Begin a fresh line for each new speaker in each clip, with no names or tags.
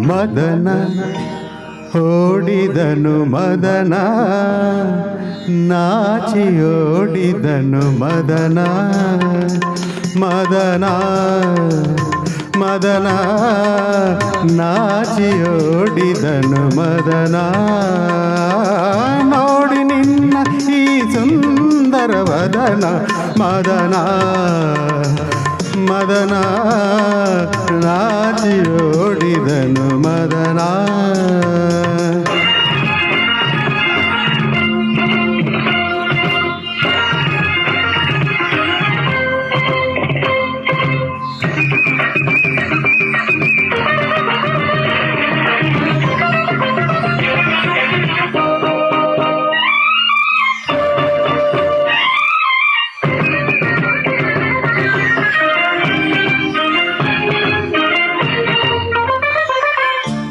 ಮದನ ಓಡಿದನು ಮದನ, ನಾಚಿಯೋಡಿದನು ಮದನ, ಮದನ ಮದನ ನಾಚಿಯೋಡಿದನು ಮದನ. ನೋಡಿ ನಿನ್ನ ಈ ಸುಂದರ ವದನ ಮದನ, ಮದನ ನಾಚಿಯೋಡಿದನು ಮದನ.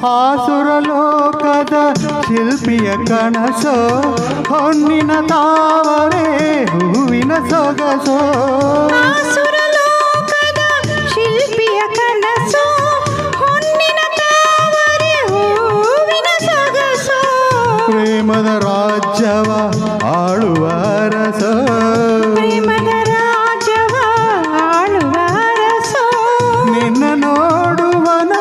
ಆಸುರಲೋಕದ ಶಿಲ್ಪಿಯ ಕನಸೋ, ಹೊನ್ನಿನ ತಾವರೆ ಹೂವಿನ ಸೊಗಸೋ.
ಆಸುರಲೋಕದ ಶಿಲ್ಪಿಯ ಕನಸೋ, ಹೊನ್ನಿನ ತಾವರೆ ಹೂವಿನ ಸೊಗಸೋ.
ಪ್ರೇಮದ ರಾಜ್ಯವ ಆಳುವ ರಸೋ,
ಪ್ರೇಮದ ರಾಜ್ಯವ ಆಳುವ ರಸೋ.
ನಿನ್ನ ನೋಡುವನ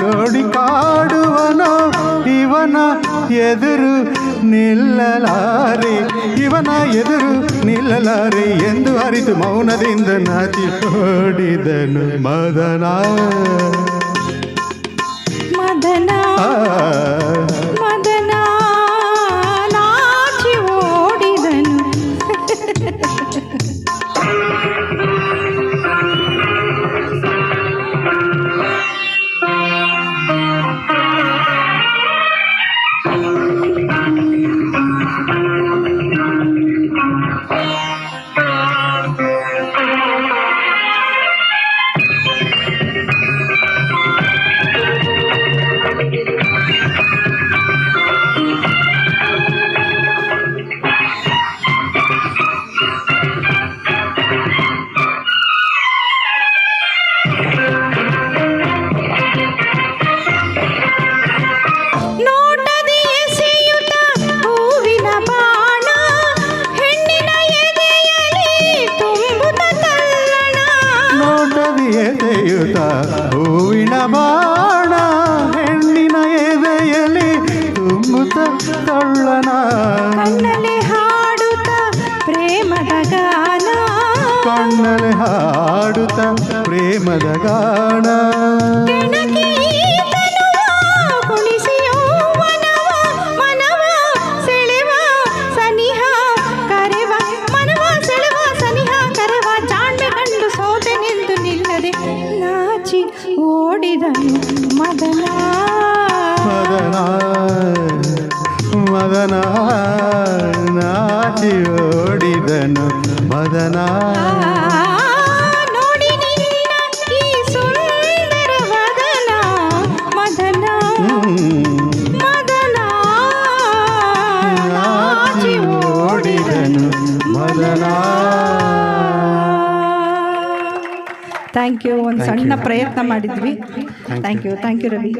ನೋಡಿ ಕಾಡುವನೋ, ಇವನ ಎದುರು ನಿಲ್ಲಲಾರೆ, ಇವನ ಎದುರು ನಿಲ್ಲಲಾರೆ ಎಂದು ಅರಿತು ಮೌನದಿಂದ ನಾಚಿ ಓಡಿದನು ಮದನ,
ಮದನ ಮದನ ನಾಚಿ ಓಡಿದನು.
ಹೂವಿನ ಬಾಣ ಹೆಣ್ಣಿನ ಎದೆಯಲ್ಲಿ ತುಂಬುತ್ತ ತಳ್ಳನ.
ಕಣ್ಣಲ್ಲಿ ಹಾಡುತ್ತ ಪ್ರೇಮದ ಗಾನ,
ಕಣ್ಣಲ್ಲಿ ಹಾಡುತ್ತ ಪ್ರೇಮದ ಗಾನ.
ಓಡಿದನು ಮದನ,
ಮದನ ಮದನ ನಾಚಿ ಓಡಿದನು ಮದನ.
ನೋಡಿ ನಿನ್ನ ಈ ಸುಂದರ ವದನ ಮದನ, ಮದನ ನಾಚಿ ಓಡಿದನು ಮದನ. Thank you. ಒಂದು ಸಣ್ಣ ಪ್ರಯತ್ನ ಮಾಡಿದ್ವಿ. Thank you Ravi.